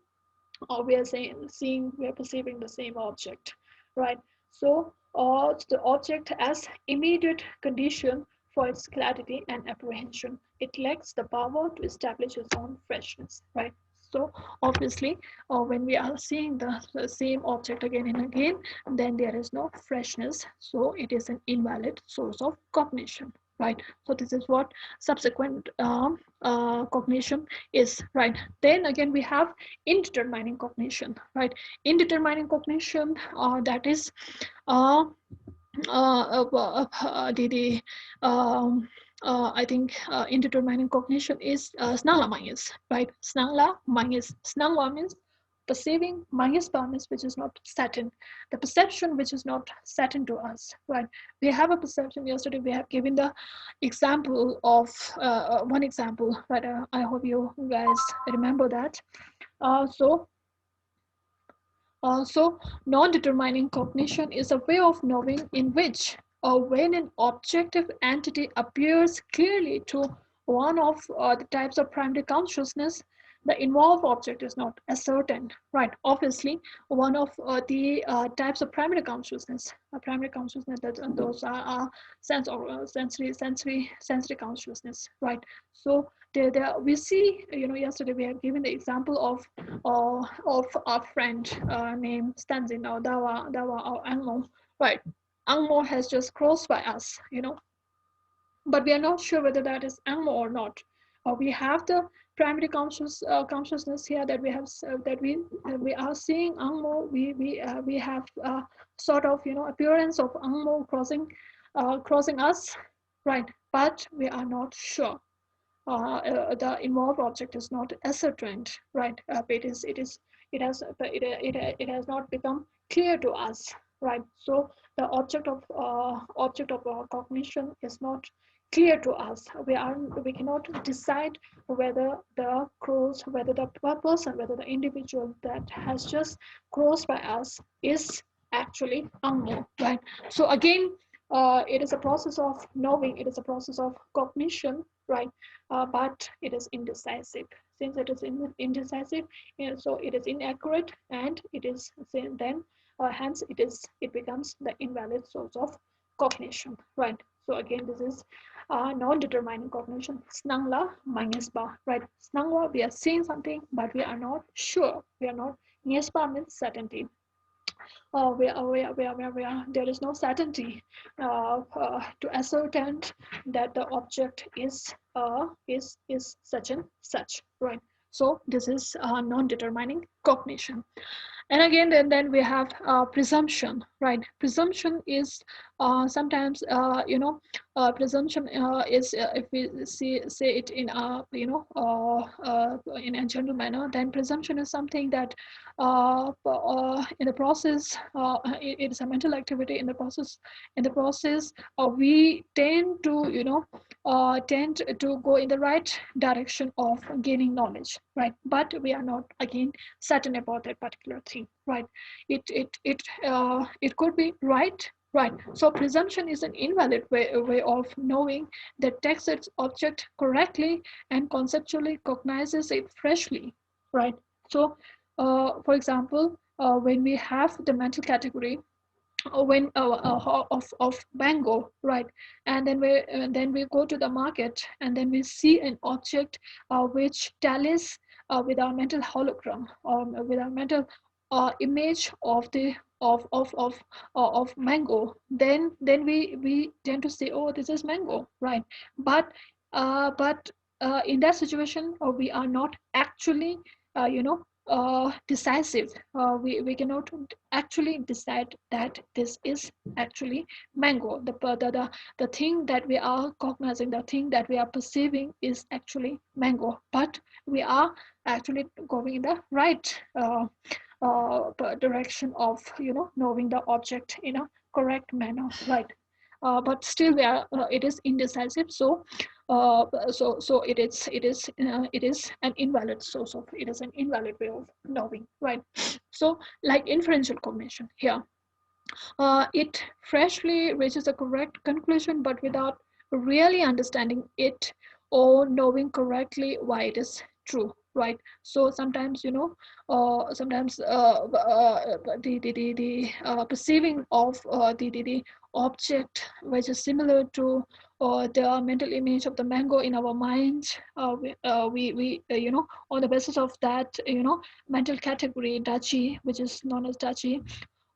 we are seeing, we are perceiving the same object, right? So, or the object as immediate condition for its clarity and apprehension. It lacks the power to establish its own freshness, right? So obviously, when we are seeing the same object again and again, then there is no freshness. So it is an invalid source of cognition, right? So this is what subsequent cognition is, right? Then again, we have indetermining cognition, right? Indetermining cognition, that is uh, the I think indetermining cognition is snangla mangis, right? Snangla mangis. Snangla means perceiving, mangispa means which is not certain. The perception which is not certain to us, right? We have a perception. Yesterday we have given the example of one example, right? I hope you guys remember that. So non-determining cognition is a way of knowing in which, or when an objective entity appears clearly to one of the types of primary consciousness, the involved object is not ascertained, right? Obviously, one of the types of primary consciousness, that those are sense or sensory consciousness, right? So there we see, yesterday we have given the example of a friend named Stanzin or Dawa or Angmo, right? Angmo has just crossed by us, but we are not sure whether that is Angmo or not. We have the primary consciousness here that we have that we are seeing Angmo. We have sort of appearance of Angmo crossing us, right? But we are not sure. The involved object is not ascertained, right? It has not become clear to us, right? So the object of our cognition is not clear to us. We cannot decide whether the person, whether the individual that has just crossed by us is actually unknown, right? So again, it is a process of knowing. It is a process of cognition, right? But it is indecisive. Since it is indecisive, so it is inaccurate, and it is then hence it becomes the invalid source of cognition, right? So again, this is non-determining cognition. Snangla mangespa, right? Snangla, we are seeing something, but we are not sure. We are not. Ngespa means certainty. There is no certainty to ascertain that the object is such and such, right? So this is non-determining cognition. And again, then we have presumption, right? Presumption is sometimes presumption is if we say it in a in a general manner, then presumption is something that in the process it is a mental activity. In the process we tend to tend to go in the right direction of gaining knowledge, right? But we are not again certain about that particular thing, right? It could be right, right? So presumption is an invalid way of knowing that takes its object correctly and conceptually cognizes it freshly, right? So for example, when we have the mental category when of mango, right? And then we go to the market, and then we see an object which tallies with our mental hologram, with our mental image of the of mango. Then we tend to say, oh, this is mango, right? But in that situation we are not actually decisive. We cannot actually decide that this is actually mango. The thing that we are cognizing, the thing that we are perceiving is actually mango, but we are actually going in the right direction of knowing the object in a correct manner, right? But still we are it is indecisive. So it is an invalid source of it is an invalid way of knowing, right? So like inferential cognition here, it freshly reaches a correct conclusion, but without really understanding it or knowing correctly why it is true, right? So sometimes sometimes the perceiving of the object which is similar to the mental image of the mango in our mind, we on the basis of that mental category dachi, which is known as dachi,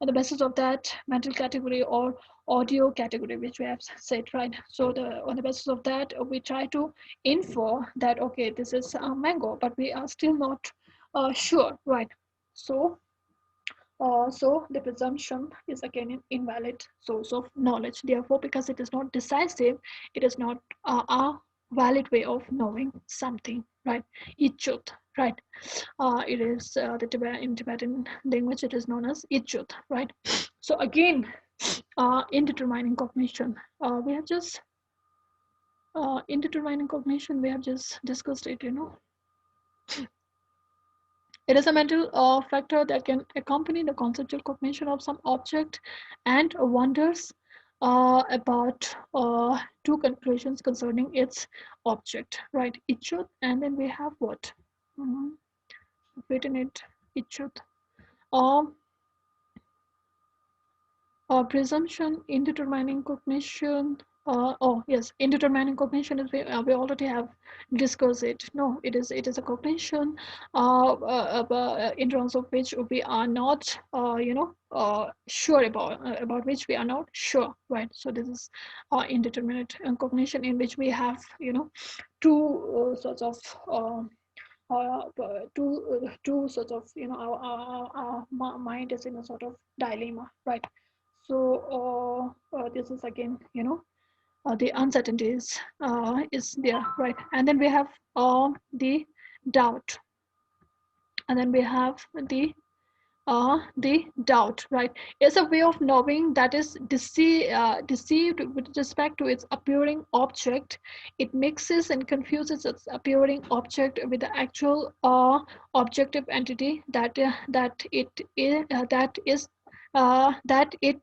on the basis of that mental category or audio category which we have said, right? So on the basis of that we try to infer that okay, this is a mango, but we are still not sure, right? So the presumption is again an invalid source of knowledge. Therefore, because it is not decisive, it is not a valid way of knowing something, right? Ichut, right? It is in Tibetan language, it is known as ichut, right? So again, in determining cognition, we have just in determining cognition, we have just discussed it. It is a mental factor that can accompany the conceptual cognition of some object and wonders about two conclusions concerning its object, right? Ichut, and then we have what? Mhm. Written it, Ichut. Um, presumption in determining cognition. Oh yes, in determining cognition is we already have discussed it. No, it is a cognition in terms of which we are not sure about which we are not sure, right? So this is indeterminate cognition in which we have two sorts of two sorts of our mind is in a sort of dilemma, right? So this is again the uncertainties is there, right? And then we have the doubt, and then we have the doubt, right? Is a way of knowing that is deceived with respect to its appearing object. It mixes and confuses its appearing object with the actual objective entity that is that it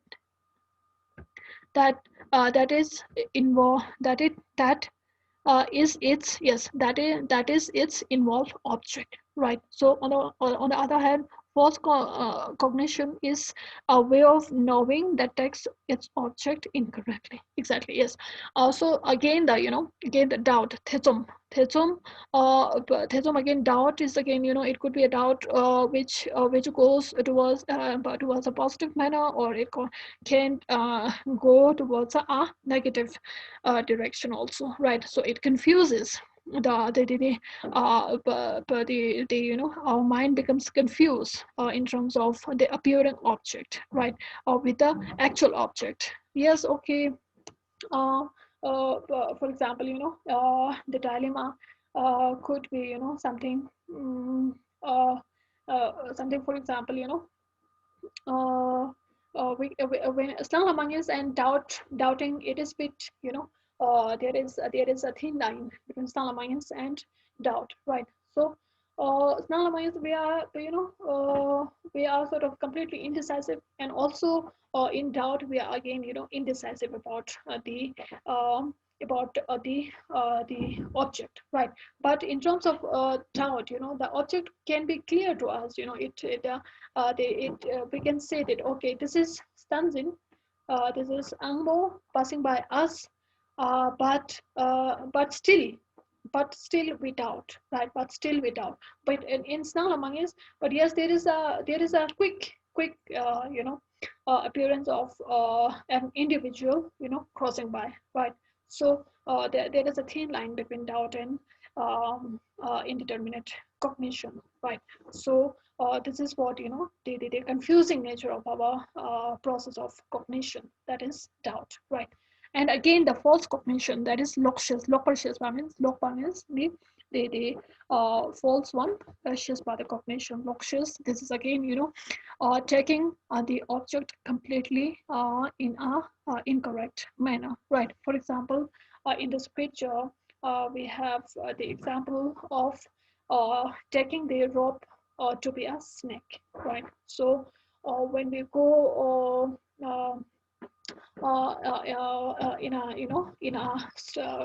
that that is involved that is its yes that is its involved object, right? So on the other hand, false cognition is a way of knowing that takes its object incorrectly. Exactly, yes. Also again again the doubt, thetsum again. Doubt is again it could be a doubt which goes towards a positive manner, or it can go towards a negative direction also, right? So it confuses, our mind becomes confused in terms of the appearing object, right, or with the actual object. Yes, okay. uh, for example, the dilemma could be, something, something, for example, uh, when Islam among us and doubting, it is bit, there is a thin line between Islam among us and doubt, right? So Islam among us, we are sort of completely indecisive, and also in doubt we are again, indecisive um, about the object, right? But in terms of doubt, the object can be clear to us. We can say that, okay, this is Stanzin, this is Angbo passing by us, but still without, right? But still without. But in Snarl among us, but yes, there is a quick appearance of an individual, crossing by, right? So there is a thin line between doubt and indeterminate cognition, right? So this is what, the confusing nature of our process of cognition, that is doubt, right? And again, the false cognition, that is loquacious means lokpa means the false one, by the cognition, loquacious. This is again, taking the object completely in a incorrect manner, right? For example, in this picture, we have the example of taking the rope to be a snake, right? So when we go in a,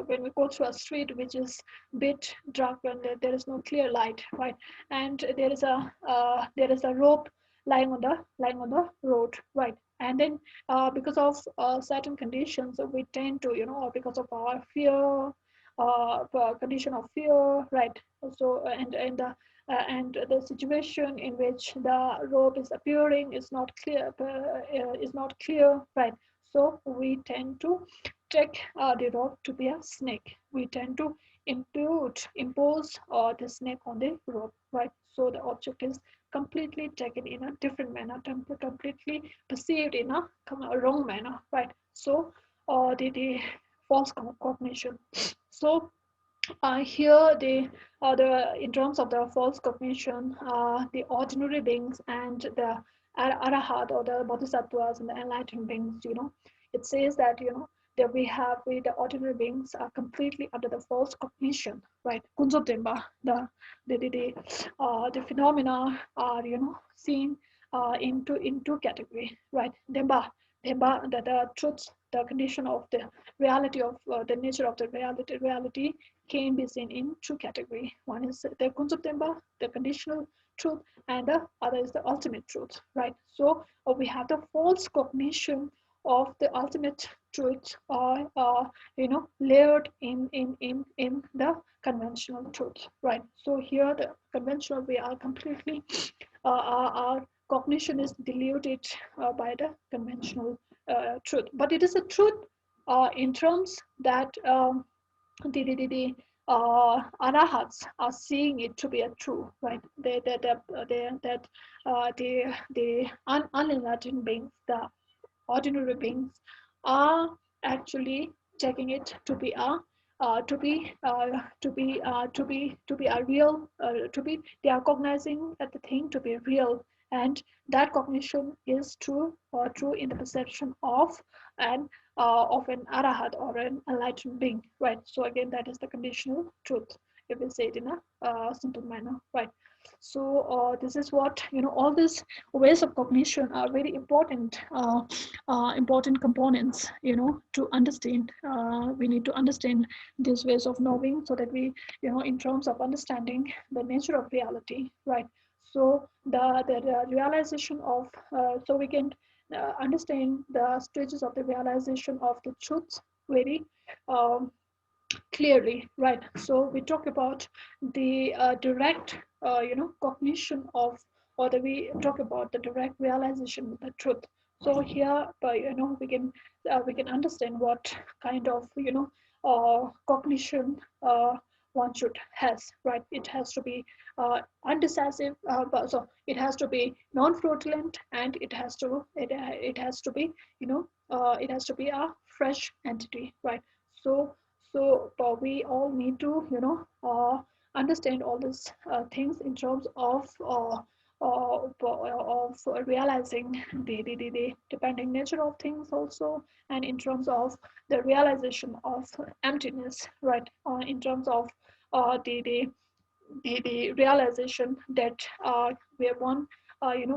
when we go through a street which is bit dark and there is no clear light, right? And there is a rope lying on the road, right? And then because of certain conditions, we tend to, because of our fear, condition of fear, right? So and the situation in which the rope is appearing is not clear, right? So we tend to take the rope to be a snake. We tend to impose the snake on the rope, right? So the object is completely taken in a different manner, completely perceived in a wrong manner, right? So the false cognition. So here the in terms of the false cognition, the ordinary beings and the arahat, or the bodhisattvas and the enlightened beings, it says that, that we the ordinary beings are completely under the false cognition, right? Kunzotemba, the phenomena are, seen into category, right? Demba, the truth, the condition of the reality of the nature of the reality can be seen in two categories. One is the Kunzuptemba, the conditional truth, and the other is the ultimate truth, right? So we have the false cognition of the ultimate truth, layered in the conventional truth, right? So here the conventional, we are completely, our cognition is diluted by the conventional truth, but it is a truth in terms that the arahats are seeing it to be a true, right? The unenlightened beings, the ordinary beings, are actually taking it to be a a real, they are cognizing that the thing to be real, and that cognition is true in the perception of an arahat, or an enlightened being, right? So again, that is the conditional truth, if we say it in a simple manner, right? So this is what, all these ways of cognition are very important components, to understand. We need to understand these ways of knowing, so that we, in terms of understanding the nature of reality, right? So the realization of, so we can understand the stages of the realization of the truth very um, clearly, right? So we talk about the direct, cognition of, or the we talk about the direct realization of the truth. So here, we can understand what kind of, cognition one should has, right? It has to be undecisive, so it has to be non-fraudulent, and it has to be, it has to be a fresh entity, right? So we all need to, understand all these things in terms of realizing the depending nature of things also, and in terms of the realization of emptiness, right? In terms of the realization that where one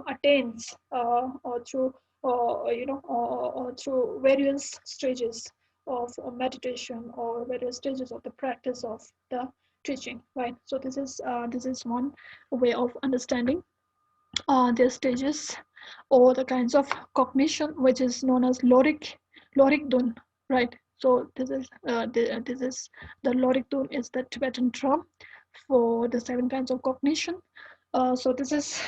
attains or through or through various stages of meditation, or various stages of the practice of the teaching, right? So this is one way of understanding their stages, or the kinds of cognition, which is known as Lorig-Dun, right? So this is the Lorig-Dun is the Tibetan term for the 7 kinds of cognition. So this is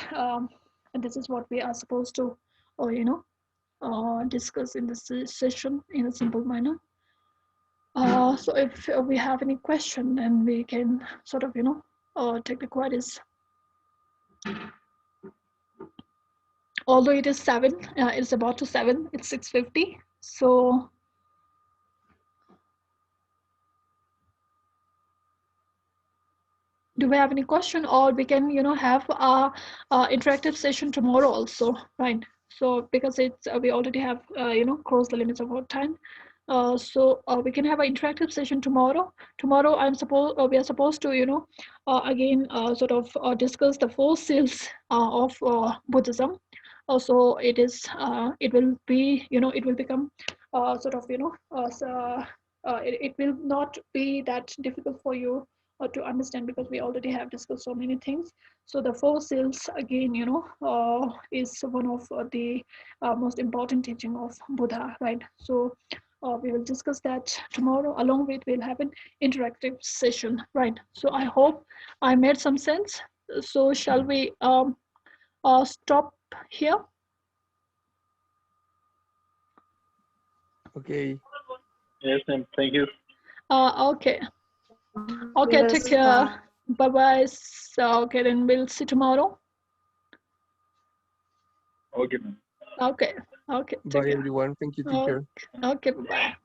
what we are supposed to, or discuss in this session in a simple manner. So if we have any question, then we can sort of take the queries. Although it is 7, it's about to 7, it's 6:50. So do we have any question, or we can have a interactive session tomorrow also, right? So because it's we already have crossed the limits of our time. So we can have an interactive session tomorrow. Tomorrow we are supposed to again sort of discuss the 4 seals of Buddhism. Also, it will be it will become sort of it will not be that difficult for you to understand, because we already have discussed so many things. So the 4 seals again is one of the most important teaching of Buddha, right? So we will discuss that tomorrow. Along with, we'll have an interactive session, right? So I hope I made some sense. So shall we stop here? Okay. Yes, ma'am. Thank you. Okay. Okay, take care. Bye-bye. So, okay, then we'll see tomorrow. Okay, ma'am. Okay. Okay, take Bye, care. everyone. Thank you, teacher. Okay, bye-bye.